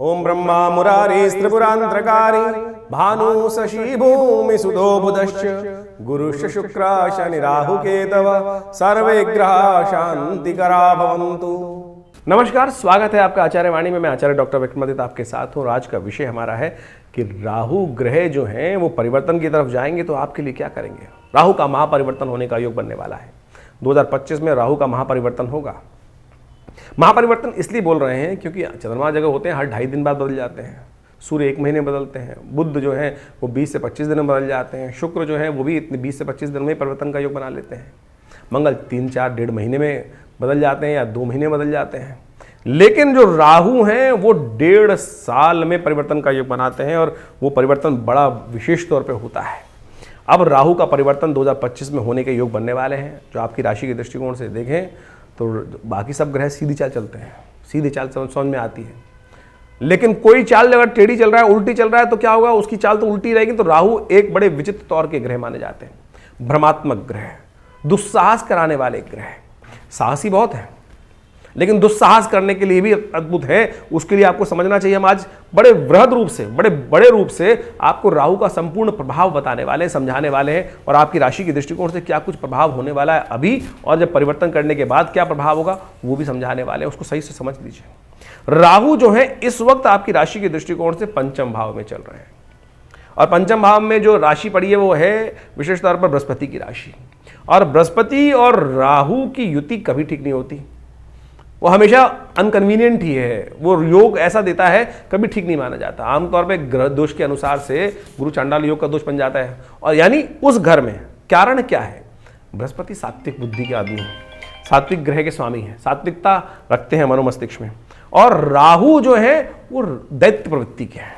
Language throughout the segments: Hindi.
ओम ब्रह्मा मुरारी त्रिपुरांतरकारी भानु शशि भूमि सुधो बुधश्च गुरुश्च शुक्र शनि राहु केतव सर्वे ग्रह शांतिकरा भवन्तु। नमस्कार, स्वागत है आपका आचार्य वाणी में। मैं आचार्य डॉक्टर विक्रमादित्य आपके साथ हूँ। आज का विषय हमारा है कि राहु ग्रह जो हैं वो परिवर्तन की तरफ जाएंगे तो आपके लिए क्या करेंगे। राहु का महापरिवर्तन होने का योग बनने वाला है। 2025 में राहु का महापरिवर्तन होगा। महापरिवर्तन इसलिए बोल रहे हैं क्योंकि चंद्रमा जगह होते हैं हर 2.5 दिन बाद बदल जाते हैं। सूर्य 1 महीने बदलते हैं। बुध जो है वो 20 से 25 दिन में बदल जाते हैं। शुक्र जो है वो भी 20 से 25 दिन में परिवर्तन का योग बना लेते हैं। मंगल 3-4 महीने में बदल जाते हैं या 2 महीने बदल जाते हैं। लेकिन जो राहु हैं वो 1.5 साल में परिवर्तन का योग बनाते हैं और वो परिवर्तन बड़ा विशेष तौर पे होता है। अब राहु का परिवर्तन 2025 में होने के योग बनने वाले हैं। जो आपकी राशि के दृष्टिकोण से देखें तो बाकी सब ग्रह सीधी चाल चलते हैं, सीधी चाल समझ में आती है। लेकिन कोई चाल अगर टेढ़ी चल रहा है, उल्टी चल रहा है तो क्या होगा, उसकी चाल तो उल्टी रहेगी। तो राहु एक बड़े विचित्र तौर के ग्रह माने जाते हैं। भ्रमात्मक ग्रह, दुस्साहस कराने वाले ग्रह। साहसी बहुत है लेकिन दुस्साहस करने के लिए भी अद्भुत है। उसके लिए आपको समझना चाहिए। हम आज बड़े वृहद रूप से, बड़े रूप से आपको राहु का संपूर्ण प्रभाव बताने वाले हैं, समझाने वाले हैं और आपकी राशि के दृष्टिकोण से क्या कुछ प्रभाव होने वाला है अभी और जब परिवर्तन करने के बाद क्या प्रभाव होगा वो भी समझाने वाले हैं। उसको सही से समझ लीजिए। राहु जो है इस वक्त आपकी राशि के दृष्टिकोण से 5वें भाव में चल रहे हैं और 5वें भाव में जो राशि पड़ी है वो है विशेष तौर पर बृहस्पति की राशि। और बृहस्पति और राहु की युति कभी ठीक नहीं होती। वो हमेशा अनकन्वीनियंट ही है। वो योग ऐसा देता है कभी ठीक नहीं माना जाता। आमतौर पे ग्रह दोष के अनुसार से गुरु चांडाल योग का दोष बन जाता है। और यानी उस घर में कारण क्या है, बृहस्पति सात्विक बुद्धि के आदमी है, सात्विक ग्रह के स्वामी है, सात्विकता रखते हैं मनोमस्तिष्क में। और राहु जो है वो दैत्य प्रवृत्ति के है।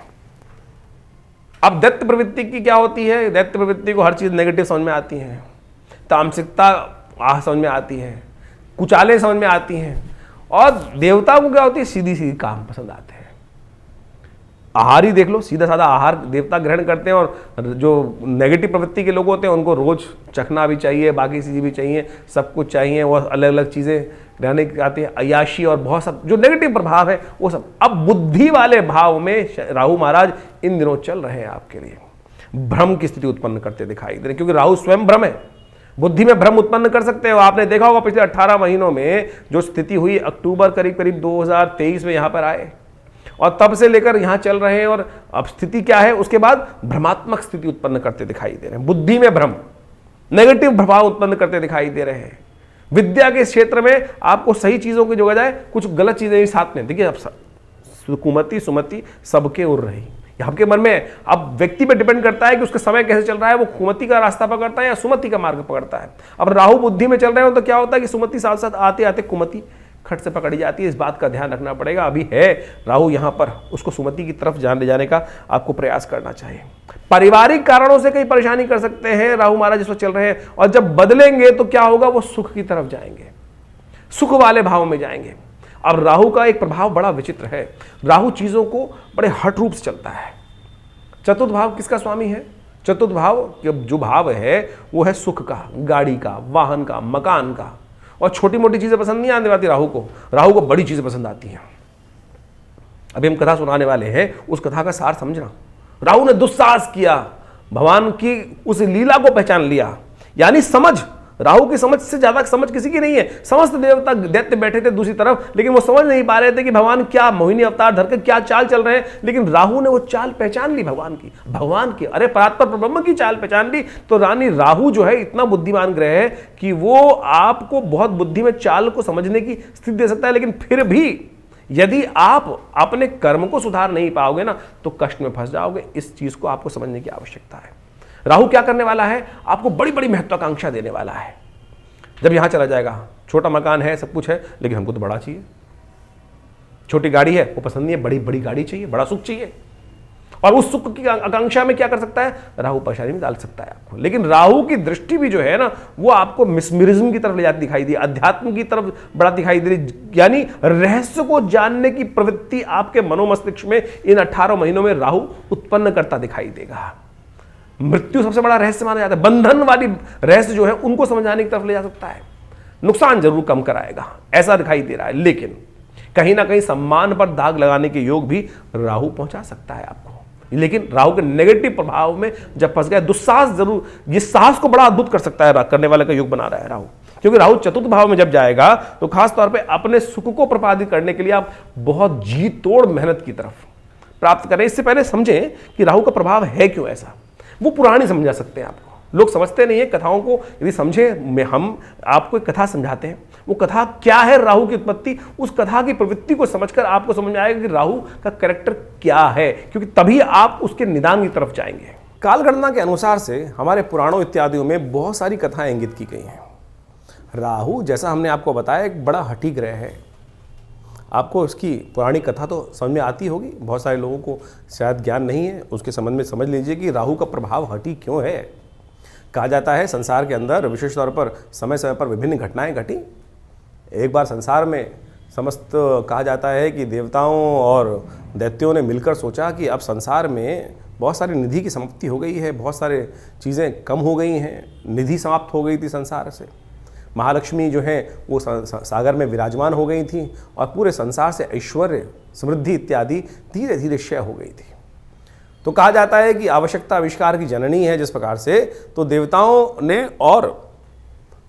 अब दैत्य प्रवृत्ति की क्या होती है, दैत्य प्रवृत्ति को हर चीज नेगेटिव समझ में आती है, तामसिकता समझ में आती है, कुचाले समझ में आती हैं। और देवता को क्या होती है, सीधी सीधी काम पसंद आते हैं। आहार ही देख लो, सीधा साधा आहार देवता ग्रहण करते हैं। और जो नेगेटिव प्रवृत्ति के लोग होते हैं उनको रोज चखना भी चाहिए, बाकी चीज़ें भी चाहिए, सब कुछ चाहिए। वो अलग अलग चीज़ें रहने की आती है, अय्याशी और बहुत सब जो नेगेटिव प्रभाव है वो सब। अब बुद्धि वाले भाव में राहु महाराज इन दिनों चल रहे हैं आपके लिए। भ्रम की स्थिति उत्पन्न करते दिखाई दे रहे हैं क्योंकि राहु स्वयं भ्रम है। बुद्धि में भ्रम उत्पन्न कर सकते हो। आपने देखा होगा पिछले 18 महीनों में जो स्थिति हुई, अक्टूबर करीब 2023 में यहां पर आए और तब से लेकर यहां चल रहे हैं। और अब स्थिति क्या है, उसके बाद भ्रमात्मक स्थिति उत्पन्न करते दिखाई दे रहे हैं। बुद्धि में भ्रम, नेगेटिव प्रभाव उत्पन्न करते दिखाई दे रहे हैं। विद्या के क्षेत्र में आपको सही चीजों की जगह कुछ गलत चीजें साथ में। देखिए अब कुमति सुमति सबके उड़ रही आपके मन में। अब व्यक्ति पे डिपेंड करता है कि उसका समय कैसे चल रहा है, वो कुमति का रास्ता पकड़ता है या सुमति का मार्ग पकड़ता है। अब राहु बुद्धि में चल रहे हो तो क्या होता है कि सुमति साथ साथ आते आते कुमति खट से पकड़ी जाती है। इस बात का ध्यान रखना पड़ेगा। अभी है राहु यहाँ पर, उसको सुमति की तरफ ले जाने का आपको प्रयास करना चाहिए। पारिवारिक कारणों से कई परेशानी कर सकते हैं राहु महाराज जिस वक्त चल रहे हैं। और जब बदलेंगे तो क्या होगा, वो सुख की तरफ जाएंगे, सुख वाले भाव में जाएंगे। अब राहु का एक प्रभाव बड़ा विचित्र है। राहु चीजों को बड़े हठ रूप से चलता है। चतुर्थ भाव किसका स्वामी है, चतुर्थ भाव जो भाव है वो है सुख का, गाड़ी का, वाहन का, मकान का। और छोटी मोटी चीजें पसंद नहीं आने वाली राहु को। राहु को बड़ी चीजें पसंद आती हैं। अभी हम कथा सुनाने वाले हैं, उस कथा का सार समझना। राहु ने दुस्साहस किया, भगवान की उस लीला को पहचान लिया। यानी समझ, राहु की समझ से ज्यादा समझ किसी की नहीं है। समस्त देवता दैत्य बैठे थे दूसरी तरफ, लेकिन वो समझ नहीं पा रहे थे कि भगवान क्या मोहिनी अवतार धरकर क्या चाल चल रहे हैं। लेकिन राहु ने वो चाल पहचान ली, भगवान की अरे परात्पर ब्रह्म की चाल पहचान ली। तो रानी राहु जो है इतना बुद्धिमान ग्रह है कि वो आपको बहुत बुद्धि में चाल को समझने की स्थिति दे सकता है। लेकिन फिर भी यदि आप अपने कर्म को सुधार नहीं पाओगे ना तो कष्ट में फंस जाओगे। इस चीज को आपको समझने की आवश्यकता है। राहु क्या करने वाला है, आपको बड़ी बड़ी महत्वाकांक्षा देने वाला है। जब यहां चला जाएगा, छोटा मकान है, सब कुछ है, लेकिन हमको तो बड़ा चाहिए। छोटी गाड़ी है वो पसंद नहीं है, बड़ी बड़ी गाड़ी चाहिए, बड़ा सुख चाहिए। और उस सुख की आकांक्षा में क्या कर सकता है, राहु परेशानी में डाल सकता है आपको। लेकिन राहु की दृष्टि भी जो है ना वो आपको मिस्मरिज्म की तरफ ले जाती दिखाई दी, अध्यात्म की तरफ बड़ा दिखाई दे रही। यानी रहस्य को जानने की प्रवृत्ति आपके मनोमस्तिष्क में इन 18 महीनों में राहु उत्पन्न करता दिखाई देगा। मृत्यु सबसे बड़ा रहस्य माना जाता है। बंधन वाली रहस्य जो है उनको समझाने की तरफ ले जा सकता है। नुकसान जरूर कम कराएगा, ऐसा दिखाई दे रहा है। लेकिन कहीं ना कहीं सम्मान पर दाग लगाने के योग भी राहु पहुंचा सकता है आपको। लेकिन राहु के नेगेटिव प्रभाव में जब फंस गया, दुस्साहस जरूर, ये साहस को बड़ा अद्भुत कर सकता है, करने वाले का योग बना रहा है राहु। क्योंकि राहु चतुर्थ भाव में जब जाएगा तो खास तौर पे अपने सुख को प्रपादित करने के लिए आप बहुत जी तोड़ मेहनत की तरफ प्राप्त करें। इससे पहले समझें कि राहु का प्रभाव है क्यों ऐसा, वो पुरानी समझा सकते हैं आपको। लोग समझते नहीं है कथाओं को, यदि समझे में हम आपको एक कथा समझाते हैं, वो कथा क्या है, राहु की उत्पत्ति, उस कथा की प्रवृत्ति को समझकर आपको समझ में आएगा कि राहु का कैरेक्टर क्या है, क्योंकि तभी आप उसके निदान की तरफ जाएंगे। कालगणना के अनुसार से हमारे पुराणों इत्यादियों में बहुत सारी कथाएं इंगित की गई हैं। राहु, जैसा हमने आपको बताया, एक बड़ा हठी ग्रह है। आपको उसकी पुरानी कथा तो समझ में आती होगी, बहुत सारे लोगों को शायद ज्ञान नहीं है, उसके संबंध में समझ लीजिए कि राहु का प्रभाव हठी क्यों है। कहा जाता है संसार के अंदर विशेष तौर पर समय समय पर विभिन्न घटनाएं घटी। एक बार संसार में समस्त कहा जाता है कि देवताओं और दैत्यों ने मिलकर सोचा कि अब संसार में बहुत सारी निधि की समाप्ति हो गई है, बहुत सारे चीज़ें कम हो गई हैं, निधि समाप्त हो गई थी संसार से। महालक्ष्मी जो है वो सागर में विराजमान हो गई थी और पूरे संसार से ऐश्वर्य, समृद्धि इत्यादि धीरे धीरे क्षय हो गई थी। तो कहा जाता है कि आवश्यकता आविष्कार की जननी है। जिस प्रकार से तो देवताओं ने और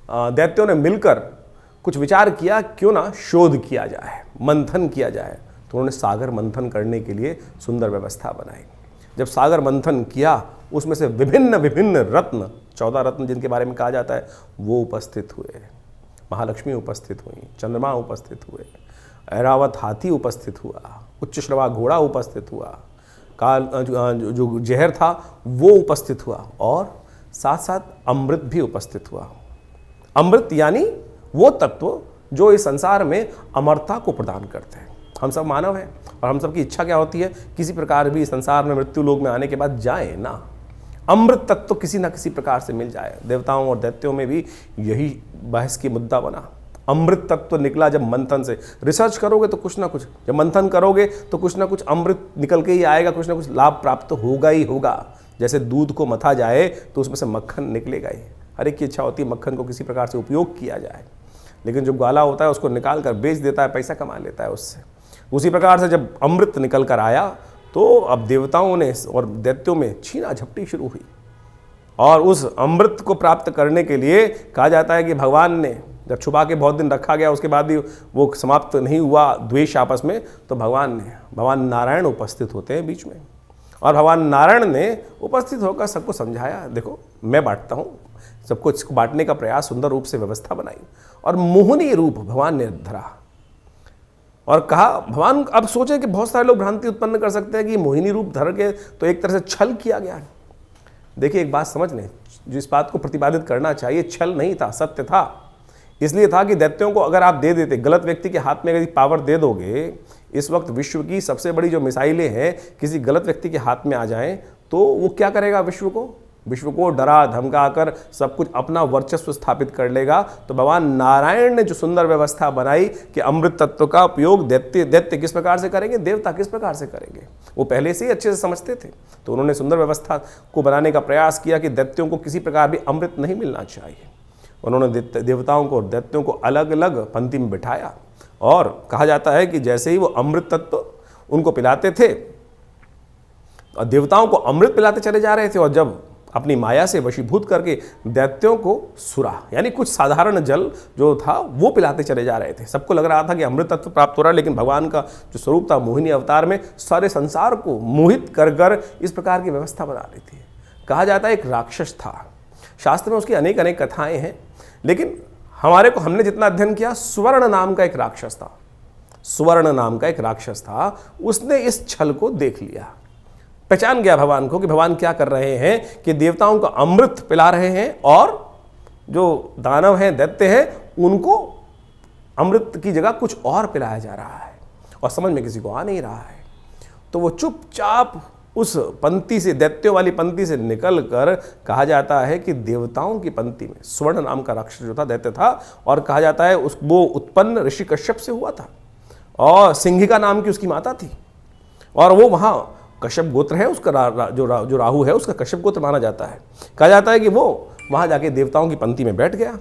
दैत्यों ने मिलकर कुछ विचार किया, क्यों ना शोध किया जाए, मंथन किया जाए। तो उन्होंने सागर मंथन करने के लिए सुंदर व्यवस्था बनाई। जब सागर मंथन किया, उसमें से विभिन्न विभिन्न रत्न, 14 रत्न जिनके बारे में कहा जाता है, वो उपस्थित हुए। महालक्ष्मी उपस्थित हुई, चंद्रमा उपस्थित हुए, ऐरावत हाथी उपस्थित हुआ, उच्च श्रवा घोड़ा उपस्थित हुआ, काल जो जहर था वो उपस्थित हुआ, और साथ साथ अमृत भी उपस्थित हुआ। अमृत यानी वो तत्व जो इस संसार में अमरता को प्रदान करते हैं। हम सब मानव हैं और हम सब की इच्छा क्या होती है, किसी प्रकार भी इस संसार में मृत्यु लोक में आने के बाद जाए ना, अमृत तत्व किसी ना किसी प्रकार से मिल जाए। देवताओं और दैत्यों में भी यही बहस की मुद्दा बना। अमृत तत्व निकला जब मंथन से, रिसर्च करोगे तो कुछ ना कुछ, जब मंथन करोगे तो कुछ ना कुछ अमृत निकल के ही आएगा, कुछ ना कुछ लाभ प्राप्त होगा ही होगा। जैसे दूध को मथा जाए तो उसमें से मक्खन निकलेगा ही। हर एक की इच्छा होती है मक्खन को किसी प्रकार से उपयोग किया जाए, लेकिन जो ग्वाला होता है उसको निकाल कर बेच देता है, पैसा कमा लेता है उससे। उसी प्रकार से जब अमृत निकल कर आया तो अब देवताओं ने और दैत्यों में छीना झपटी शुरू हुई, और उस अमृत को प्राप्त करने के लिए कहा जाता है कि भगवान ने जब छुपा के बहुत दिन रखा गया, उसके बाद भी वो समाप्त नहीं हुआ द्वेष आपस में, तो भगवान नारायण उपस्थित होते हैं बीच में, और भगवान नारायण ने उपस्थित होकर सबको समझाया, देखो मैं बांटता हूँ, सबको इसको बांटने का प्रयास, सुंदर रूप से व्यवस्था बनाई, और मोहिनी रूप भगवान ने धरा और कहा। भगवान अब सोचे कि बहुत सारे लोग भ्रांति उत्पन्न कर सकते हैं कि मोहिनी रूप धर के तो एक तरह से छल किया गया। देखिए एक बात समझ लें, जिस बात को प्रतिपादित करना चाहिए छल नहीं था, सत्य था। इसलिए था कि दैत्यों को अगर आप दे देते, गलत व्यक्ति के हाथ में यदि पावर दे दोगे, इस वक्त विश्व की सबसे बड़ी जो मिसाइलें हैं किसी गलत व्यक्ति के हाथ में आ जाएं तो वो क्या करेगा, विश्व को डरा धमका कर सब कुछ अपना वर्चस्व स्थापित कर लेगा। तो भगवान नारायण ने जो सुंदर व्यवस्था बनाई कि अमृत तत्व का उपयोग दैत्य किस प्रकार से करेंगे, देवता किस प्रकार से करेंगे, वो पहले से ही अच्छे से समझते थे। तो उन्होंने सुंदर व्यवस्था को बनाने का प्रयास किया कि दैत्यों को किसी प्रकार भी अमृत नहीं मिलना चाहिए। उन्होंने देवताओं को और दैत्यों को अलग अलग पंक्ति में बिठाया, और कहा जाता है कि जैसे ही वो अमृत तत्व उनको पिलाते थे, और देवताओं को अमृत पिलाते चले जा रहे थे, और जब अपनी माया से वशीभूत करके दैत्यों को सुरा यानी कुछ साधारण जल जो था वो पिलाते चले जा रहे थे। सबको लग रहा था कि अमृत तत्व प्राप्त हो रहा है, लेकिन भगवान का जो स्वरूप था मोहिनी अवतार में सारे संसार को मोहित कर कर इस प्रकार की व्यवस्था बना रही थी। कहा जाता है एक राक्षस था, शास्त्र में उसकी अनेक अनेक कथाएं हैं, लेकिन हमने जितना अध्ययन किया, स्वर्ण नाम का एक राक्षस था। स्वर्ण नाम का एक राक्षस था, उसने इस छल को देख लिया, पहचान गया भगवान को कि भगवान क्या कर रहे हैं कि देवताओं को अमृत पिला रहे हैं, और जो दानव हैं, दैत्य हैं, उनको अमृत की जगह कुछ और पिलाया जा रहा है, और समझ में किसी को आ नहीं रहा है। तो वो चुपचाप उस पंक्ति से, दैत्यों वाली पंक्ति से निकल कर, कहा जाता है कि देवताओं की पंक्ति में स्वर्ण नाम का राक्षस जो था, दैत्य था, और कहा जाता है वो उत्पन्न ऋषि कश्यप से हुआ था, और सिंहिका नाम की उसकी माता थी, और वो वहाँ कश्यप गोत्र है उसका, जो राहु है उसका कश्यप गोत्र माना जाता है। कहा जाता है कि वो वहाँ जाके देवताओं की पंक्ति में बैठ गया,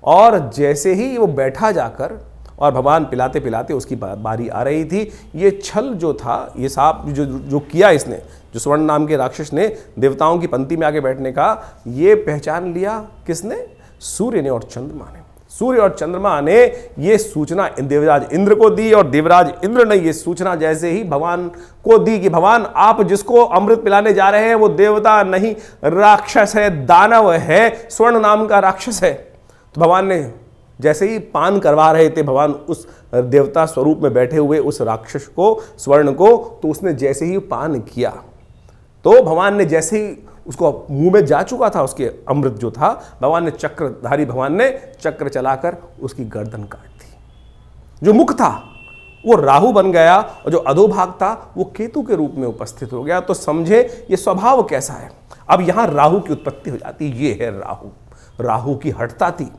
और जैसे ही वो बैठा जाकर और भगवान पिलाते पिलाते उसकी बारी आ रही थी। ये छल जो था, ये सांप जो किया इसने, जो स्वर्ण नाम के राक्षस ने देवताओं की पंक्ति में आके बैठने का, ये पहचान लिया किसने? सूर्य ने और चंद्रमा ने। सूर्य और चंद्रमा ने ये सूचना देवराज इंद्र को दी, और देवराज इंद्र ने ये सूचना जैसे ही भगवान को दी कि भगवान आप जिसको अमृत पिलाने जा रहे हैं वो देवता नहीं, राक्षस है, दानव है, स्वर्ण नाम का राक्षस है। तो भगवान ने जैसे ही पान करवा रहे थे भगवान उस देवता स्वरूप में बैठे हुए उस राक्षस को, स्वर्ण को, तो उसने जैसे ही पान किया तो भगवान ने जैसे ही उसको मुंह में जा चुका था उसके अमृत जो था, भगवान ने चक्रधारी भगवान ने चक्र चलाकर उसकी गर्दन काट दी। जो मुख था वो राहु बन गया और जो अधोभाग था वो केतु के रूप में उपस्थित हो गया। तो समझे ये स्वभाव कैसा है। अब यहां राहु की उत्पत्ति हो जाती, ये है राहु। राहु की हठता थी,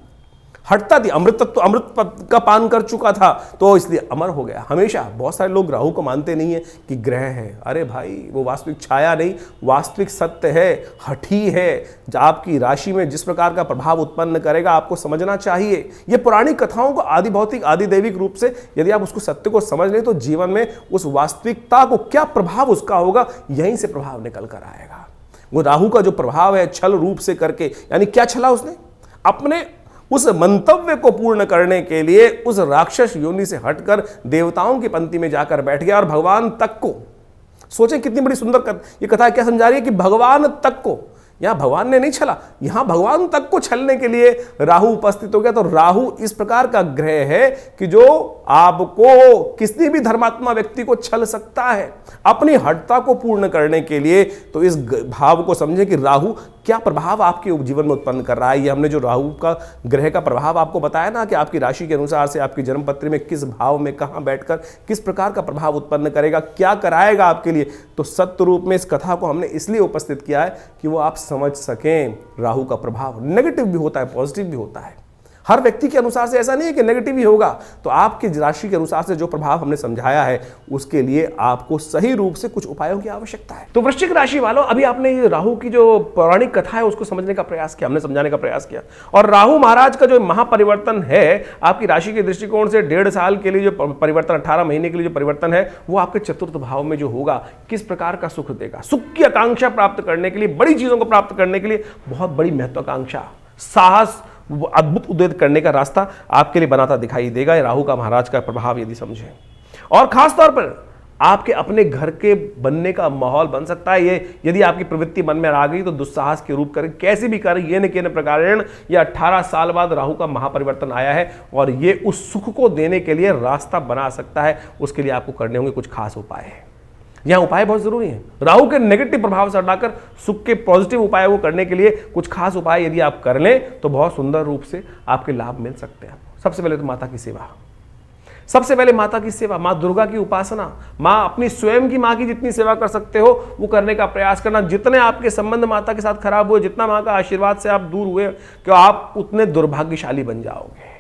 अमृत तत्व, अमृत का पान कर चुका था तो इसलिए अमर हो गया। हमेशा बहुत सारे लोग राहु को मानते नहीं है कि ग्रह है। अरे भाई वो वास्तविक छाया नहीं, वास्तविक सत्य है, हठी है। आपकी राशि में जिस प्रकार का प्रभाव उत्पन्न करेगा आपको समझना चाहिए। ये पुरानी कथाओं को आदि भौतिक आदि दैविक रूप से यदि आप उसको सत्य को समझ लें तो जीवन में उस वास्तविकता को क्या प्रभाव उसका होगा, यहीं से प्रभाव निकल कर आएगा। वो राहु का जो प्रभाव है छल रूप से करके, यानी क्या छला उसने? अपने उस मंतव्य को पूर्ण करने के लिए उस राक्षस योनि से हटकर देवताओं की पंक्ति में जाकर बैठ गया और भगवान तक को, सोचें कितनी बड़ी सुंदर ये कथा क्या समझा रही है कि भगवान तक को, यहां भगवान ने नहीं छला, यहां भगवान तक को छलने के लिए राहु उपस्थित हो गया। तो राहु इस प्रकार का ग्रह है कि जो आपको, किसी भी धर्मात्मा व्यक्ति को छल सकता है अपनी हठता को पूर्ण करने के लिए। तो इस भाव को समझें कि राहु क्या प्रभाव आपके जीवन में उत्पन्न कर रहा है। ये हमने जो राहु का ग्रह का प्रभाव आपको बताया ना कि आपकी राशि के अनुसार से आपकी जन्मपत्री में किस भाव में कहां बैठकर किस प्रकार का प्रभाव उत्पन्न करेगा, क्या कराएगा आपके लिए। तो सत्य रूप में इस कथा को हमने इसलिए उपस्थित किया है कि वो आप समझ सकें राहु का प्रभाव नेगेटिव भी होता है, पॉजिटिव भी होता है। हर व्यक्ति के अनुसार से ऐसा नहीं है कि नेगेटिव ही होगा। तो आपकी राशि के अनुसार से जो प्रभाव हमने समझाया है उसके लिए आपको सही रूप से कुछ उपायों की आवश्यकता है। तो वृश्चिक राशि वालों, अभी आपने ये राहु की जो पौराणिक कथा है उसको समझने का प्रयास किया, हमने समझाने का प्रयास किया। और राहु महाराज का जो महापरिवर्तन है आपकी राशि के दृष्टिकोण से 1.5 साल के लिए जो परिवर्तन, 18 महीने के लिए जो परिवर्तन है वो आपके चतुर्थ भाव में जो होगा किस प्रकार का सुख देगा। सुख की आकांक्षा प्राप्त करने के लिए, बड़ी चीजों को प्राप्त करने के लिए बहुत बड़ी महत्वाकांक्षा, साहस, अद्भुत उद्वेग करने का रास्ता आपके लिए बनाता दिखाई देगा राहु का महाराज का प्रभाव यदि समझें। और खास तौर पर आपके अपने घर के बनने का माहौल बन सकता है। ये यदि आपकी प्रवृत्ति मन में आ गई तो दुस्साहस के रूप करें, कैसे भी करें, ये न के प्रकारेण। ये 18 साल बाद राहु का महापरिवर्तन आया है और ये उस सुख को देने के लिए रास्ता बना सकता है। उसके लिए आपको करने होंगे कुछ खास उपाय है। यहां उपाय बहुत जरूरी है। राहु के नेगेटिव प्रभाव से हटाकर सुख के पॉजिटिव उपाय को करने के लिए कुछ खास उपाय यदि आप कर लें तो बहुत सुंदर रूप से आपके लाभ मिल सकते हैं। सबसे पहले तो माता की सेवा, सबसे पहले माता की सेवा, माँ दुर्गा की उपासना, माँ अपनी स्वयं की माँ की जितनी सेवा कर सकते हो वो करने का प्रयास करना। जितने आपके संबंध माता के साथ खराब हुए, जितना माँ का आशीर्वाद से आप दूर हुए, कि आप उतने दुर्भाग्यशाली बन जाओगे।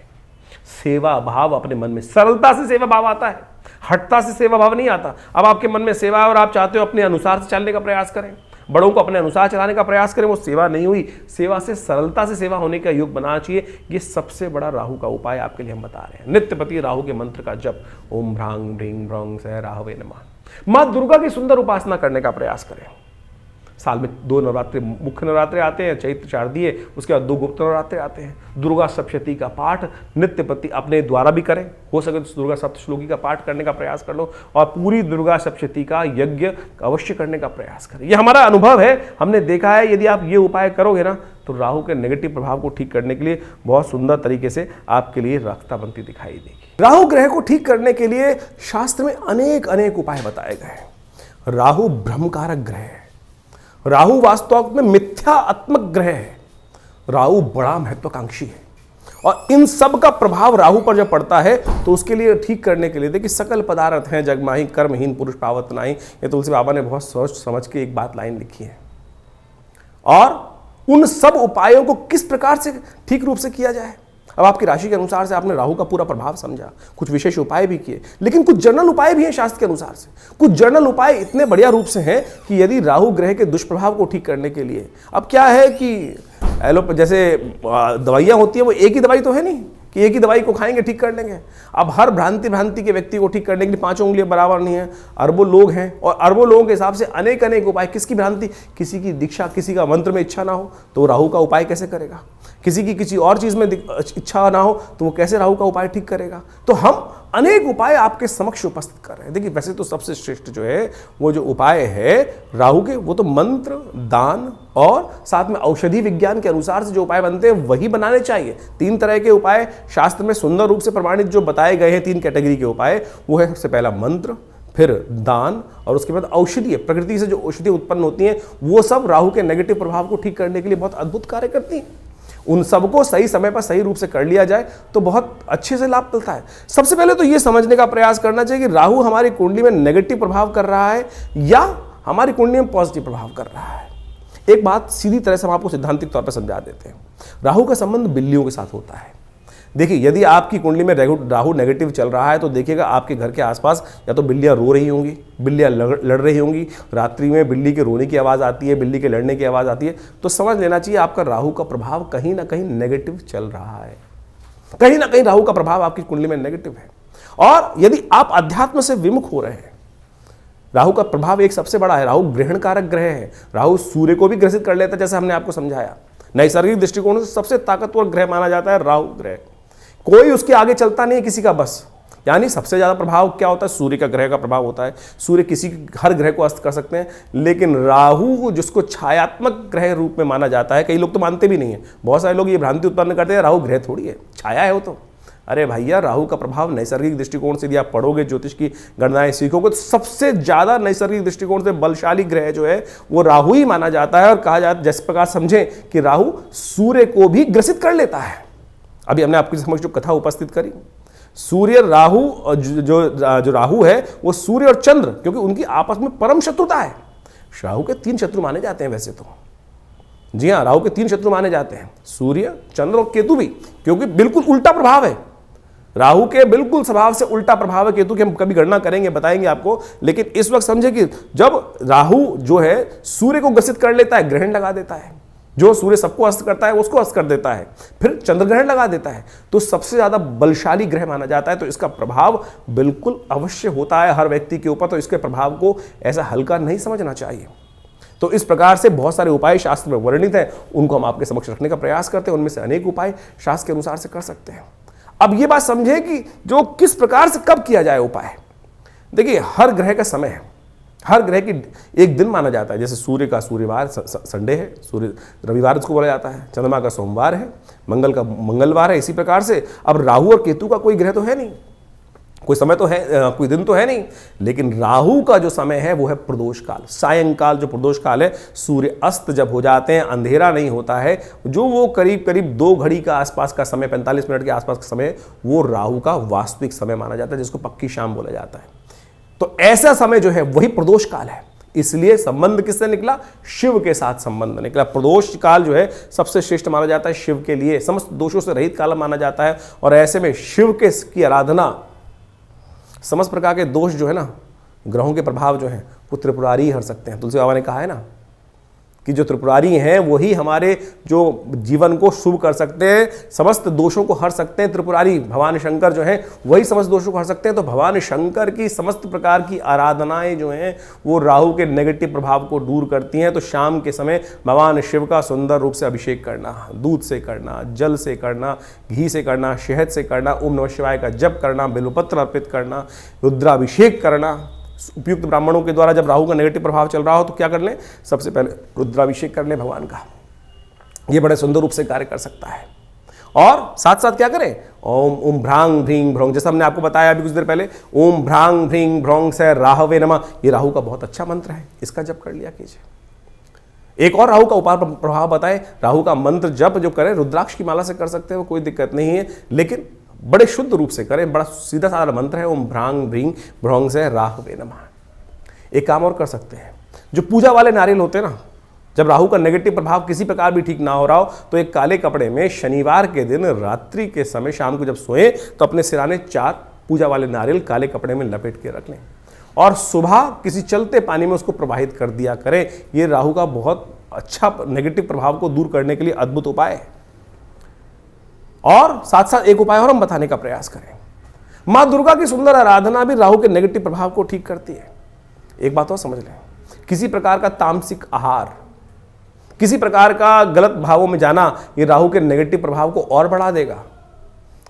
सेवा भाव अपने मन में, सरलता से सेवा भाव आता है, हठता से सेवा भाव नहीं आता। अब आपके मन में सेवा है और आप चाहते हो अपने अनुसार से चलने का प्रयास करें, बड़ों को अपने अनुसार चलाने का प्रयास करें, वो सेवा नहीं हुई। सेवा से सरलता से सेवा होने का योग बनाना चाहिए। ये सबसे बड़ा राहु का उपाय आपके लिए हम बता रहे हैं। नित्यपति राहु के मंत्र का जप, ओम भ्रांग ह्रीं भ्रौं सह राहवे नमः। माँ दुर्गा की सुंदर उपासना करने का प्रयास करें। साल में 2 नवरात्रि, मुख्य नवरात्रि आते हैं, चैत्र शारदीय, उसके बाद 2 गुप्त नवरात्रि आते हैं। दुर्गा सप्तशती का पाठ नित्यपति अपने द्वारा भी करें, हो सके तो दुर्गा सप्तश्लोकी का पाठ करने का प्रयास कर लो और पूरी दुर्गा सप्तशती का यज्ञ अवश्य करने का प्रयास करें। ये हमारा अनुभव है, हमने देखा है। यदि आप ये उपाय करोगे ना तो राहु के नेगेटिव प्रभाव को ठीक करने के लिए बहुत सुंदर तरीके से आपके लिए रास्ता बनती दिखाई देगी। राहु ग्रह को ठीक करने के लिए शास्त्र में अनेक अनेक उपाय बताए गए। राहु भ्रमकारक ग्रह है, राहु वास्तव में मिथ्यात्मक ग्रह है, राहु बड़ा महत्वाकांक्षी है और इन सब का प्रभाव राहु पर जब पड़ता है तो उसके लिए ठीक करने के लिए देखिए, सकल पदार्थ हैं जगमाही, कर्महीन पुरुष पावत नाहीं। ये तुलसी बाबा ने बहुत सोच समझ के एक बात लाइन लिखी है। और उन सब उपायों को किस प्रकार से ठीक रूप से किया जाए। अब आपकी राशि के अनुसार से आपने राहु का पूरा प्रभाव समझा, कुछ विशेष उपाय भी किए, लेकिन कुछ जनरल उपाय भी हैं शास्त्र के अनुसार से। कुछ जनरल उपाय इतने बढ़िया रूप से हैं कि यदि राहु ग्रह के दुष्प्रभाव को ठीक करने के लिए, अब क्या है कि जैसे दवाइयाँ होती है वो एक ही दवाई तो है नहीं कि एक ही दवाई को खाएंगे ठीक कर लेंगे। अब हर भ्रांति के व्यक्ति को ठीक करने के लिए 5 उंगलियां बराबर नहीं है, अरबों लोग हैं और अरबों लोगों के हिसाब से अनेक उपाय। किसकी भ्रांति? किसी की दीक्षा, किसी का मंत्र में इच्छा ना हो तो वो राहु का उपाय कैसे करेगा? किसी की किसी और चीज में इच्छा ना हो तो वो कैसे राहु का उपाय ठीक करेगा? तो हम अनेक उपाय आपके समक्ष उपस्थित कर रहे हैं। देखिए, वैसे तो सबसे श्रेष्ठ जो है वो जो उपाय है राहु के, वो तो मंत्र, दान और साथ में औषधि विज्ञान के अनुसार से जो उपाय बनते हैं वही बनाने चाहिए। 3 तरह के उपाय शास्त्र में सुंदर रूप से प्रमाणित जो बताए गए हैं, 3 कैटेगरी के उपाय, वो है सबसे पहला मंत्र, फिर दान और उसके बाद औषधि। प्रकृति से जो औषधि उत्पन्न होती हैं वो सब राहु के नेगेटिव प्रभाव को ठीक करने के लिए बहुत अद्भुत कार्य करती हैं। उन सबको सही समय पर सही रूप से कर लिया जाए तो बहुत अच्छे से लाभ मिलता है। सबसे पहले तो ये समझने का प्रयास करना चाहिए कि राहु हमारी कुंडली में नेगेटिव प्रभाव कर रहा है या हमारी कुंडली में पॉजिटिव प्रभाव कर रहा है। एक बात सीधी तरह से हम आपको सिद्धांतिक तौर पर समझा देते हैं। राहु का संबंध बिल्लियों के साथ होता है। देखिए, यदि आपकी कुंडली में राहु नेगेटिव चल रहा है तो देखिएगा आपके घर के आसपास या तो बिल्लियां रो रही होंगी, बिल्लियां लड़ रही होंगी, रात्रि में बिल्ली के रोने की आवाज़ आती है, बिल्ली के लड़ने की आवाज़ आती है, तो समझ लेना चाहिए आपका राहु का प्रभाव कहीं ना कहीं नेगेटिव चल रहा है। कहीं ना कहीं राहु का प्रभाव आपकी कुंडली में नेगेटिव है। और यदि आप अध्यात्म से विमुख हो रहे हैं, राहु का प्रभाव एक सबसे बड़ा है, राहु ग्रहण कारक ग्रह है। राहु सूर्य को भी ग्रसित कर लेता है, जैसे हमने आपको समझाया। नैसर्गिक दृष्टिकोण से सबसे ताकतवर ग्रह माना जाता है राहु ग्रह। कोई उसके आगे चलता नहीं है किसी का बस। यानी सबसे ज्यादा प्रभाव क्या होता है? सूर्य का ग्रह का प्रभाव होता है। सूर्य किसी हर ग्रह को अस्त कर सकते हैं, लेकिन राहु जिसको छायात्मक ग्रह रूप में माना जाता है, कई लोग तो मानते भी नहीं है। बहुत सारे लोग ये भ्रांति उत्पन्न करते हैं राहु ग्रह थोड़ी है, छाया है वो तो। अरे भैया, राहु का प्रभाव नैसर्गिक दृष्टिकोण से यदि आप पढ़ोगे, ज्योतिष की गणनाएं सीखोगे, तो सबसे ज्यादा नैसर्गिक दृष्टिकोण से बलशाली ग्रह जो है वो राहु ही माना जाता है। और कहा जाता है, जिस प्रकार समझें कि राहु सूर्य को भी ग्रसित कर लेता है। अभी हमने आपके समक्ष जो कथा उपस्थित करी, सूर्य राहु, जो राहु है वो सूर्य और चंद्र, क्योंकि उनकी आपस में परम शत्रुता है। राहु के 3 शत्रु माने जाते हैं वैसे तो। जी हाँ, राहु के 3 शत्रु माने जाते हैं, सूर्य, चंद्र और केतु भी, क्योंकि बिल्कुल उल्टा प्रभाव है। राहु के बिल्कुल स्वभाव से उल्टा प्रभाव है केतु की। हम कभी गणना करेंगे, बताएंगे आपको। लेकिन इस वक्त समझे कि जब राहु जो है सूर्य को ग्रसित कर लेता है, ग्रहण लगा देता है। जो सूर्य सबको अस्त करता है उसको अस्त कर देता है, फिर चंद्र ग्रहण लगा देता है, तो सबसे ज्यादा बलशाली ग्रह माना जाता है। तो इसका प्रभाव बिल्कुल अवश्य होता है हर व्यक्ति के ऊपर। तो इसके प्रभाव को ऐसा हल्का नहीं समझना चाहिए। तो इस प्रकार से बहुत सारे उपाय शास्त्र में वर्णित हैं, उनको हम आपके समक्ष रखने का प्रयास करते हैं। उनमें से अनेक उपाय शास्त्र के अनुसार से कर सकते हैं। अब ये बात समझे कि जो किस प्रकार से कब किया जाए उपाय। देखिए, हर ग्रह का समय है, हर ग्रह की एक दिन माना जाता है। जैसे सूर्य का सूर्यवार संडे है, सूर्य रविवार उसको बोला जाता है, चंद्रमा का सोमवार है, मंगल का मंगलवार है। इसी प्रकार से अब राहु और केतु का कोई ग्रह तो है नहीं, कोई समय तो है, कोई दिन तो है नहीं। लेकिन राहु का जो समय है वो है प्रदोष काल, सायंकाल। जो प्रदोष काल है, सूर्य अस्त जब हो जाते हैं, अंधेरा नहीं होता है, जो वो करीब 2 घड़ी का आसपास का समय, 45 मिनट के आसपास का समय, वो राहु का वास्तविक समय माना जाता है, जिसको पक्की शाम बोला जाता है। तो ऐसा समय जो है वही प्रदोष काल है। इसलिए संबंध किससे निकला? शिव के साथ संबंध निकला। प्रदोष काल जो है सबसे श्रेष्ठ माना जाता है शिव के लिए, समस्त दोषों से रहित काल माना जाता है। और ऐसे में शिव की आराधना, समस्त प्रकार के दोष जो है ना, ग्रहों के प्रभाव जो है वो त्रिपुरारी हर सकते हैं। तुलसी बाबा ने कहा है ना कि जो त्रिपुरारी हैं वही हमारे जो जीवन को शुभ कर सकते हैं, समस्त दोषों को हर सकते हैं। त्रिपुरारी भगवान शंकर जो हैं वही समस्त दोषों को हर सकते हैं। तो भगवान शंकर की समस्त प्रकार की आराधनाएं जो हैं वो राहु के नेगेटिव प्रभाव को दूर करती हैं। तो शाम के समय भगवान शिव का सुंदर रूप से अभिषेक करना, दूध से करना, जल से करना, घी से करना, शहद से करना, ओम नमः शिवाय का जप करना, बिल्वपत्र अर्पित करना, रुद्राभिषेक करना। उपयुक्त ब्राह्मणों के द्वारा जब राहु का नेगेटिव प्रभाव चल रहा हो तो क्या कर लें? सबसे पहले रुद्राभिषेक कर लें भगवान का। ये बड़े सुंदर रूप से कार्य कर सकता है। और साथ साथ क्या करें? ओम भ्रांग भ्रींग भ्रौंग, जैसा हमने आपको बताया अभी कुछ देर पहले, ओम भ्रांग भ्रींग भ्रौंग से राहवे नमः। ये राहु का बहुत अच्छा मंत्र है, इसका जप कर लिया कीजिए। एक और राहु का उपाय प्रभाव बताएं। राहु का मंत्र जप जो करें रुद्राक्ष की माला से कर सकते हैं, वो कोई दिक्कत नहीं है, लेकिन बड़े शुद्ध रूप से करें। बड़ा सीधा साधा मंत्र है, ओम भ्रांग भ्रींग भ्रौंग से राहवे नमः। एक काम और कर सकते हैं, जो पूजा वाले नारियल होते हैं ना, जब राहु का नेगेटिव प्रभाव किसी प्रकार भी ठीक ना हो रहा हो तो एक काले कपड़े में शनिवार के दिन रात्रि के समय शाम को जब सोएं तो अपने सिराने 4 पूजा वाले नारियल काले कपड़े में लपेट के रख लें और सुबह किसी चलते पानी में उसको प्रवाहित कर दिया करें। ये राहु का बहुत अच्छा नेगेटिव प्रभाव को दूर करने के लिए अद्भुत उपाय है। और साथ साथ एक उपाय और हम बताने का प्रयास करें। मां दुर्गा की सुंदर आराधना भी राहु के नेगेटिव प्रभाव को ठीक करती है। एक बात और समझ लें, किसी प्रकार का तामसिक आहार, किसी प्रकार का गलत भावों में जाना, ये राहु के नेगेटिव प्रभाव को और बढ़ा देगा।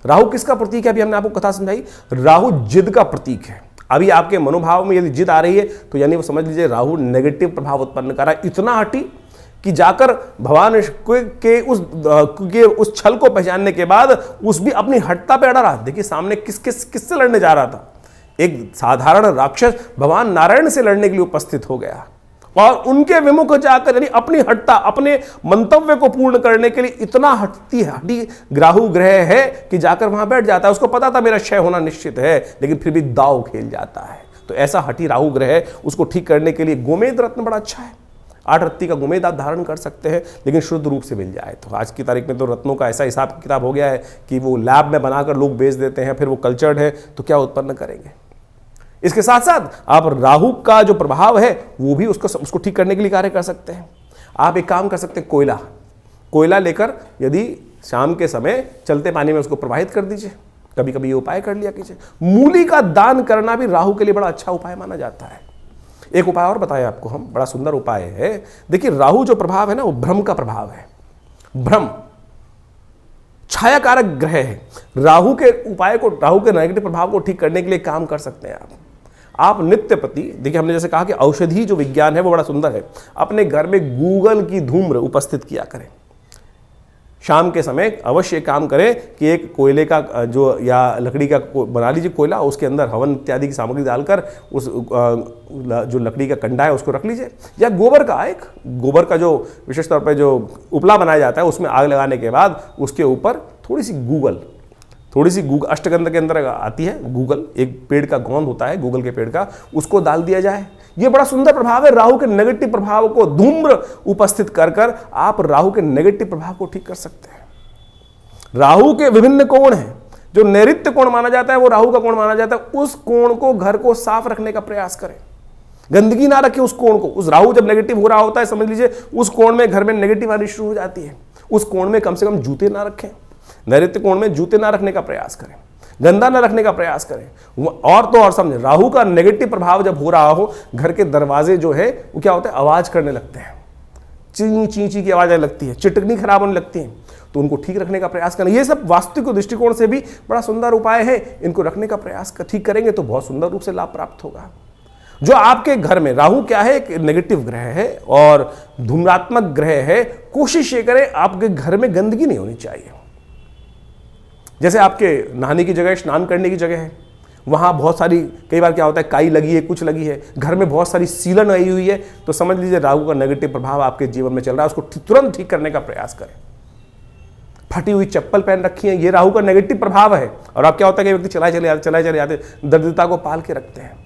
राहु किसका प्रतीक है? अभी हमने आपको कथा समझाई, राहु जिद का प्रतीक है। अभी आपके मनोभाव में यदि जिद आ रही है तो यानी वो समझ लीजिए राहु नेगेटिव प्रभाव उत्पन्न कर रहा है। इतना हटी कि जाकर भगवान के उस छल को पहचानने के बाद उस भी अपनी हटता पे अड़ा रहा। देखिए सामने किससे लड़ने जा रहा था, एक साधारण राक्षस भगवान नारायण से लड़ने के लिए उपस्थित हो गया और उनके विमुख जाकर यानी अपनी हटता, अपने मंतव्य को पूर्ण करने के लिए इतना हटी राहु ग्रह है कि जाकर वहां बैठ जाता है। उसको पता था मेरा क्षय होना निश्चित है, लेकिन फिर भी दाव खेल जाता है। तो ऐसा हटी राहु ग्रह, उसको ठीक करने के लिए गोमेद रत्न बड़ा अच्छा है। 8 रत्ती का गोमेद आप धारण कर सकते हैं, लेकिन शुद्ध रूप से मिल जाए तो। आज की तारीख में तो रत्नों का ऐसा हिसाब किताब हो गया है कि वो लैब में बनाकर लोग बेच देते हैं, फिर वो कल्चर्ड है तो क्या उत्पन्न करेंगे। इसके साथ साथ आप राहु का जो प्रभाव है वो भी उसको ठीक करने के लिए कार्य कर सकते हैं। आप एक काम कर सकते हैं, कोयला लेकर यदि शाम के समय चलते पानी में उसको प्रवाहित कर दीजिए। कभी कभी ये उपाय कर लिया कीजिए। मूली का दान करना भी राहु के लिए बड़ा अच्छा उपाय माना जाता है। एक उपाय और बताया आपको हम, बड़ा सुंदर उपाय है। देखिए राहु जो प्रभाव है ना, वो भ्रम का प्रभाव है। भ्रम छाया कारक ग्रह है। राहु के उपाय को, राहु के नेगेटिव प्रभाव को ठीक करने के लिए काम कर सकते हैं आप नित्य प्रति। देखिए हमने जैसे कहा कि औषधि जो विज्ञान है वो बड़ा सुंदर है। अपने घर में गूगल की धूम्र उपस्थित किया करें। शाम के समय अवश्य काम करें कि एक कोयले का जो या लकड़ी का बना लीजिए कोयला, उसके अंदर हवन इत्यादि की सामग्री डालकर उस जो लकड़ी का कंडा है उसको रख लीजिए। या गोबर का जो विशेष तौर पर जो उपला बनाया जाता है उसमें आग लगाने के बाद उसके ऊपर थोड़ी सी गूगल अष्टगंध के अंदर आती है गूगल, एक पेड़ का गोंद होता है गूगल के पेड़ का, उसको डाल दिया जाए। ये बड़ा सुंदर प्रभाव है। राहु के नेगेटिव प्रभाव को धूम्र उपस्थित कर आप राहु के नेगेटिव प्रभाव को ठीक कर सकते हैं। राहु के विभिन्न कोण हैं। जो नैऋत्य कोण माना जाता है वो राहु का कोण माना जाता है। उस कोण को, घर को साफ रखने का प्रयास करें। गंदगी ना रखें उस कोण को। उस राहु जब नेगेटिव हो रहा होता है, समझ लीजिए उस कोण में घर में नेगेटिव आनी शुरू हो जाती है। उस कोण में कम से कम जूते ना रखें। नैऋत्य कोण में जूते ना रखने का प्रयास करें, गंदा ना रखने का प्रयास करें। और तो और समझे, राहु का नेगेटिव प्रभाव जब हो रहा हो, घर के दरवाजे जो है वो क्या होता है, आवाज करने लगते हैं। ची ची की आवाज आने लगती है, चिटकनी खराब होने लगती है, तो उनको ठीक रखने का प्रयास करना। ये सब वास्तविक दृष्टिकोण से भी बड़ा सुंदर उपाय है। इनको रखने का प्रयास ठीक करेंगे तो बहुत सुंदर रूप से लाभ प्राप्त होगा। जो आपके घर में राहु क्या है, एक नेगेटिव ग्रह है और धूम्रात्मक ग्रह है। कोशिश ये करें आपके घर में गंदगी नहीं होनी चाहिए। जैसे आपके नहाने की जगह, स्नान करने की जगह है, वहाँ बहुत सारी, कई बार क्या होता है काई लगी है, कुछ लगी है, घर में बहुत सारी सीलन आई हुई है, तो समझ लीजिए राहु का नेगेटिव प्रभाव आपके जीवन में चल रहा है। उसको तुरंत ठीक करने का प्रयास करें। फटी हुई चप्पल पहन रखी है, ये राहु का नेगेटिव प्रभाव है। और अब क्या होता है कि व्यक्ति चलाए चले जाते, दरिद्रता को पाल के रखते हैं।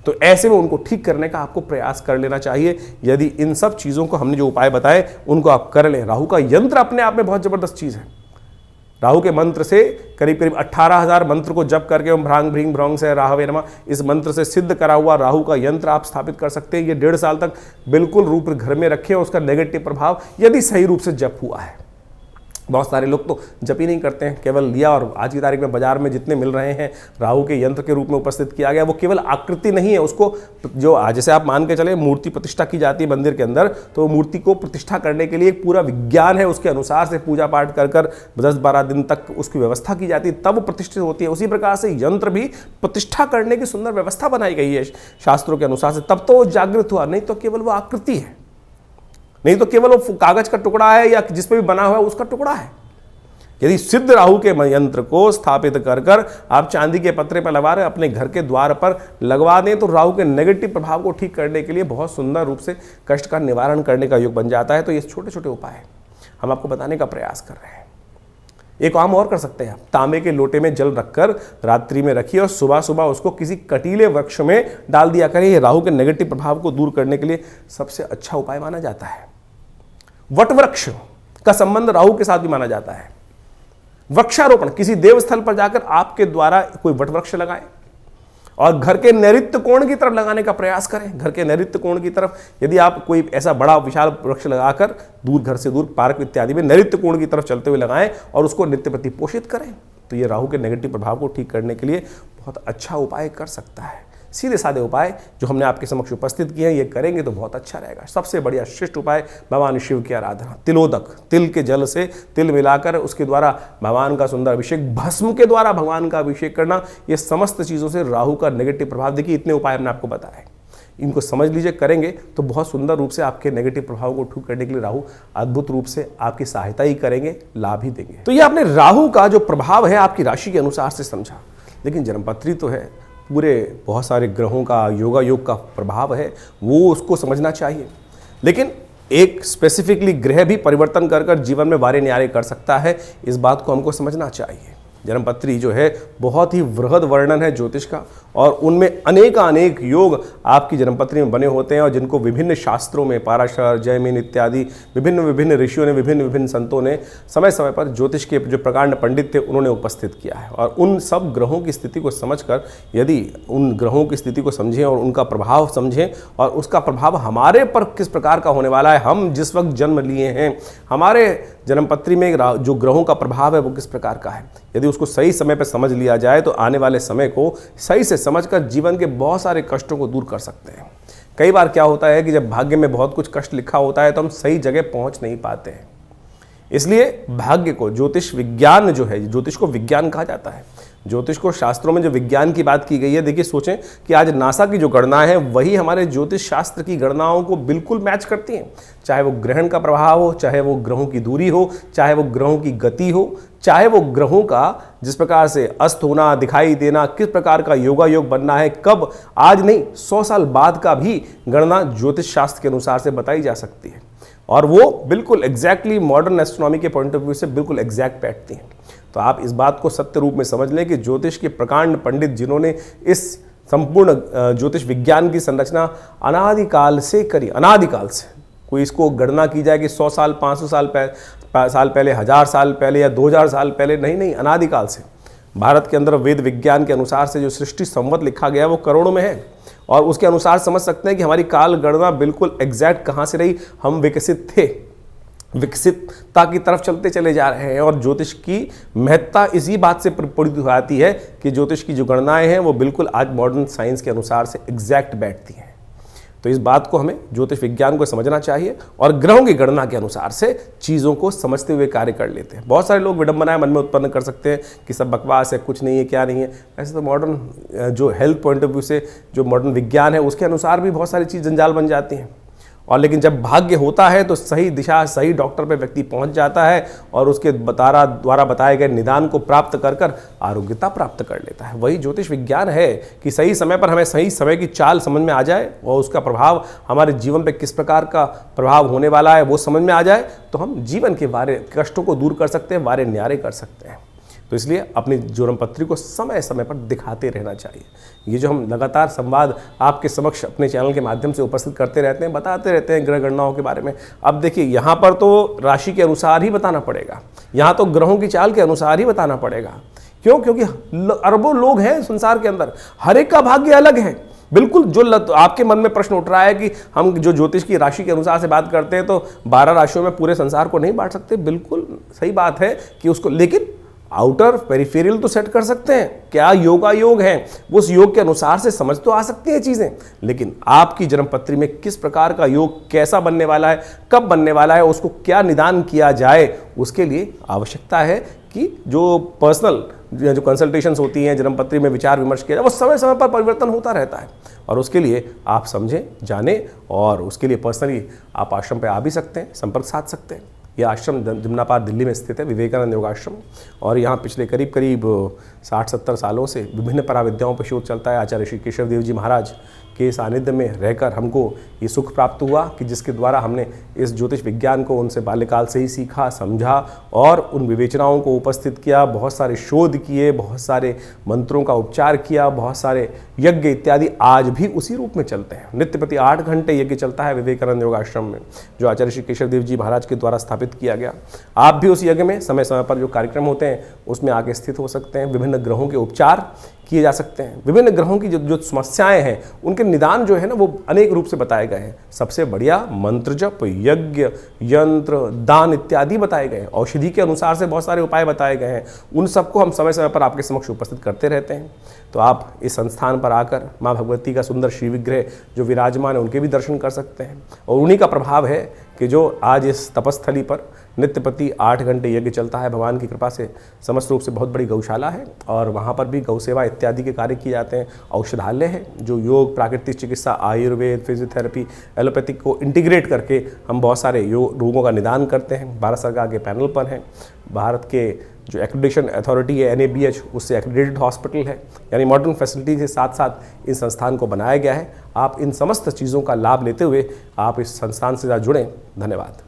तो ऐसे में उनको ठीक करने का आपको प्रयास कर लेना चाहिए। यदि इन सब चीज़ों को हमने जो उपाय बताए उनको आप कर लें। राहु का यंत्र अपने आप में बहुत जबरदस्त चीज़ है। राहु के मंत्र से करीब 18,000 मंत्र को जप करके ओम भ्रांग भ्रींग भ्रौंग से राहवे नमः, इस मंत्र से सिद्ध करा हुआ राहु का यंत्र आप स्थापित कर सकते हैं। ये 1.5 साल तक बिल्कुल रूप घर में रखें। उसका नेगेटिव प्रभाव यदि सही रूप से जप हुआ है। बहुत सारे लोग तो जप ही नहीं करते हैं, केवल लिया और आज की तारीख में बाजार में जितने मिल रहे हैं राहु के यंत्र के रूप में उपस्थित किया गया, वो केवल आकृति नहीं है। उसको जो जैसे आप मान के चले मूर्ति प्रतिष्ठा की जाती है मंदिर के अंदर, तो मूर्ति को प्रतिष्ठा करने के लिए एक पूरा विज्ञान है। उसके अनुसार से पूजा पाठ कर 10-12 दिन तक उसकी व्यवस्था की जाती है, तब वो प्रतिष्ठित होती है। उसी प्रकार से यंत्र भी प्रतिष्ठा करने की सुंदर व्यवस्था बनाई गई है शास्त्रों के अनुसार से, तब तो वो जागृत हुआ। नहीं तो केवल वो आकृति है, नहीं तो केवल वो कागज का टुकड़ा है या जिस पे भी बना हुआ है उसका टुकड़ा है। यदि सिद्ध राहु के यंत्र को स्थापित कर आप चांदी के पत्रे पर लगा रहे अपने घर के द्वार पर लगवा दें, तो राहु के नेगेटिव प्रभाव को ठीक करने के लिए बहुत सुंदर रूप से कष्ट का निवारण करने का योग बन जाता है। तो ये छोटे छोटे उपाय हम आपको बताने का प्रयास कर रहे हैं। एक काम और कर सकते हैं आप, तांबे के लोटे में जल रखकर रात्रि में रखिए और सुबह सुबह उसको किसी कटीले वृक्ष में डाल दिया करें। ये राहु के नेगेटिव प्रभाव को दूर करने के लिए सबसे अच्छा उपाय माना जाता है। वट वृक्ष का संबंध राहु के साथ भी माना जाता है। वृक्षारोपण, किसी देवस्थल पर जाकर आपके द्वारा कोई वट वृक्ष लगाएं और घर के नैऋत्य कोण की तरफ लगाने का प्रयास करें। घर के नैऋत्य कोण की तरफ यदि आप कोई ऐसा बड़ा विशाल वृक्ष लगाकर दूर, घर से दूर, पार्क इत्यादि में नैऋत्य कोण की तरफ चलते हुए लगाएं और उसको नित्य प्रति पोषित करें, तो ये राहु के नेगेटिव प्रभाव को ठीक करने के लिए बहुत अच्छा उपाय कर सकता है। सीधे साधे उपाय जो हमने आपके समक्ष उपस्थित किए हैं, ये करेंगे तो बहुत अच्छा रहेगा। सबसे बढ़िया श्रेष्ठ उपाय भगवान शिव की आराधना, तिलोदक, तिल के जल से तिल मिलाकर उसके द्वारा भगवान का सुंदर अभिषेक, भस्म के द्वारा भगवान का अभिषेक करना, ये समस्त चीज़ों से राहु का नेगेटिव प्रभाव, देखिए इतने उपाय हमने आपको बताए, इनको समझ लीजिए, करेंगे तो बहुत सुंदर रूप से आपके नेगेटिव प्रभाव को ठीक करने के लिए राहु अद्भुत रूप से आपकी सहायता ही करेंगे, लाभ ही देंगे। तो ये आपने राहु का जो प्रभाव है आपकी राशि के अनुसार से समझा, लेकिन जन्मपत्री तो है, पूरे बहुत सारे ग्रहों का योगा योग का प्रभाव है, वो उसको समझना चाहिए। लेकिन एक स्पेसिफिकली ग्रह भी परिवर्तन कर कर जीवन में वारे न्यारे कर सकता है, इस बात को हमको समझना चाहिए। जन्मपत्री जो है बहुत ही वृहद वर्णन है ज्योतिष का, और उनमें अनेक योग आपकी जन्मपत्री में बने होते हैं, और जिनको विभिन्न शास्त्रों में, पाराशर, जैमिन इत्यादि विभिन्न ऋषियों ने, विभिन्न संतों ने समय समय पर ज्योतिष के जो प्रकांड पंडित थे उन्होंने उपस्थित किया है। और उन सब ग्रहों की स्थिति को समझकर, यदि उन ग्रहों की स्थिति को समझें और उनका प्रभाव समझें और उसका प्रभाव हमारे पर किस प्रकार का होने वाला है, हम जिस वक्त जन्म लिए हैं, हमारे जन्मपत्री में जो ग्रहों का प्रभाव है वो किस प्रकार का है, यदि उसको सही समय पर समझ लिया जाए तो आने वाले समय को सही से समझकर जीवन के बहुत सारे कष्टों को दूर कर सकते हैं। कई बार क्या होता है कि जब भाग्य में बहुत कुछ कष्ट लिखा होता है तो हम सही जगह पहुंच नहीं पाते हैं। इसलिए भाग्य को, ज्योतिष विज्ञान जो है, ज्योतिष को विज्ञान कहा जाता है, ज्योतिष को शास्त्रों में जो विज्ञान की बात की गई है, देखिए सोचें कि आज नासा की जो गणना है वही हमारे ज्योतिष शास्त्र की गणनाओं को बिल्कुल मैच करती हैं। चाहे वो ग्रहण का प्रभाव हो, चाहे वो ग्रहों की दूरी हो, चाहे वो ग्रहों की गति हो, चाहे वो ग्रहों का जिस प्रकार से अस्त होना, दिखाई देना, किस प्रकार का योगा योग बनना है, कब, आज नहीं 100 साल बाद का भी गणना ज्योतिष शास्त्र के अनुसार से बताई जा सकती है, और वो बिल्कुल एग्जैक्टली मॉडर्न एस्ट्रोनॉमी के पॉइंट ऑफ व्यू से बिल्कुल एग्जैक्ट बैठती हैं। तो आप इस बात को सत्य रूप में समझ लें कि ज्योतिष के प्रकांड पंडित जिन्होंने इस संपूर्ण ज्योतिष विज्ञान की संरचना अनादिकाल से करी, अनादिकाल से, कोई इसको गणना की जाए कि 100 साल, 500 साल पहले, 1000 साल पहले या 2000 साल पहले, नहीं, अनादिकाल से भारत के अंदर वेद विज्ञान के अनुसार से जो सृष्टि संवत लिखा गया है वो करोड़ों में है, और उसके अनुसार समझ सकते हैं कि हमारी काल गणना बिल्कुल एग्जैक्ट कहाँ से रही, हम विकसित थे, विकसितता की तरफ चलते चले जा रहे हैं। और ज्योतिष की महत्ता इसी बात से प्रपूरित हो जाती है कि ज्योतिष की जो गणनाएं हैं वो बिल्कुल आज मॉडर्न साइंस के अनुसार से एग्जैक्ट बैठती हैं। तो इस बात को हमें ज्योतिष विज्ञान को समझना चाहिए और ग्रहों की गणना के अनुसार से चीज़ों को समझते हुए कार्य कर लेते हैं। बहुत सारे लोग विडंबनाएं मन में उत्पन्न कर सकते हैं कि सब बकवास है, कुछ नहीं है, क्या नहीं है। ऐसे तो मॉडर्न जो हेल्थ पॉइंट ऑफ व्यू से जो मॉडर्न विज्ञान है उसके अनुसार भी बहुत सारी चीज़ जंजाल बन जाती हैं। और लेकिन जब भाग्य होता है तो सही दिशा, सही डॉक्टर पे व्यक्ति पहुंच जाता है और उसके द्वारा बताए गए निदान को प्राप्त कर कर आरोग्यता प्राप्त कर लेता है। वही ज्योतिष विज्ञान है कि सही समय पर हमें सही समय की चाल समझ में आ जाए और उसका प्रभाव हमारे जीवन पे किस प्रकार का प्रभाव होने वाला है वो समझ में आ जाए, तो हम जीवन के वारे कष्टों को दूर कर सकते हैं, वारे न्यारे कर सकते हैं। तो इसलिए अपनी जन्मपत्री को समय समय पर दिखाते रहना चाहिए। ये जो हम लगातार संवाद आपके समक्ष अपने चैनल के माध्यम से उपस्थित करते रहते हैं, बताते रहते हैं ग्रह गणनाओं के बारे में। अब देखिए यहाँ पर तो राशि के अनुसार ही बताना पड़ेगा, यहाँ तो ग्रहों की चाल के अनुसार ही बताना पड़ेगा। क्यों? क्योंकि अरबों लोग हैं संसार के अंदर, हर एक का भाग्य अलग है। बिल्कुल जो आपके मन में प्रश्न उठ रहा है कि हम जो ज्योतिष की राशि के अनुसार से बात करते हैं तो 12 राशियों में पूरे संसार को नहीं बांट सकते, बिल्कुल सही बात है कि उसको, लेकिन आउटर पेरिफेरियल तो सेट कर सकते हैं। क्या योगा योग है, वो उस योग के अनुसार से समझ तो आ सकती है चीज़ें, लेकिन आपकी जन्मपत्री में किस प्रकार का योग कैसा बनने वाला है, कब बनने वाला है, उसको क्या निदान किया जाए, उसके लिए आवश्यकता है कि जो पर्सनल जो कंसल्टेशंस होती हैं, जन्मपत्री में विचार विमर्श किया जाए, वो समय समय पर परिवर्तन होता रहता है। और उसके लिए आप समझें, जानें, और उसके लिए पर्सनली आप आश्रम पर आ भी सकते हैं, संपर्क साध सकते हैं। यह आश्रम जमुनापार दिल्ली में स्थित है, विवेकानंद योगाश्रम, और यहाँ पिछले करीब 60-70 सालों से विभिन्न पराविद्याओं पर शोध चलता है। आचार्य श्री केशव देव जी महाराज के सानिध्य में रहकर हमको ये सुख प्राप्त हुआ कि जिसके द्वारा हमने इस ज्योतिष विज्ञान को उनसे बाल्यकाल से ही सीखा, समझा और उन विवेचनाओं को उपस्थित किया, बहुत सारे शोध किए, बहुत सारे मंत्रों का उपचार किया, बहुत सारे यज्ञ इत्यादि आज भी उसी रूप में चलते हैं। नित्य प्रति 8 घंटे यज्ञ चलता है विवेकानंद योगाश्रम में, जो आचार्य श्री केशव देव जी महाराज के द्वारा स्थापित किया गया। आप भी उस यज्ञ में समय समय पर जो कार्यक्रम होते हैं उसमें आके स्थित हो सकते हैं। विभिन्न ग्रहों के उपचार किए जा सकते हैं। विभिन्न ग्रहों की जो समस्याएं हैं उनके निदान जो है ना वो अनेक रूप से बताए गए हैं। सबसे बढ़िया मंत्र जप, यज्ञ, यंत्र, दान इत्यादि बताए गए हैं। औषधि के अनुसार से बहुत सारे उपाय बताए गए हैं। उन सबको हम समय समय पर आपके समक्ष उपस्थित करते रहते हैं। तो आप इस संस्थान पर आकर माँ भगवती का सुंदर श्री विग्रह जो विराजमान है उनके भी दर्शन कर सकते हैं। और उन्हीं का प्रभाव है कि जो आज इस तपस्थली पर नित्य प्रति 8 घंटे यज्ञ चलता है। भगवान की कृपा से समस्त रूप से बहुत बड़ी गौशाला है और वहाँ पर भी गौ सेवा इत्यादि के कार्य किए जाते हैं। औषधालय है जो योग, प्राकृतिक चिकित्सा, आयुर्वेद, फिजियोथेरेपी, एलोपैथिक को इंटीग्रेट करके हम बहुत सारे रोगों का निदान करते हैं। भारत सरकार के पैनल पर हैं। भारत के जो एक्रेडिटेशन अथॉरिटी है NABH, उससे एक्रेडिटेड हॉस्पिटल है। यानी मॉडर्न फैसिलिटी के साथ साथ इस संस्थान को बनाया गया है। आप इन समस्त चीज़ों का लाभ लेते हुए आप इस संस्थान से जुड़ें। धन्यवाद।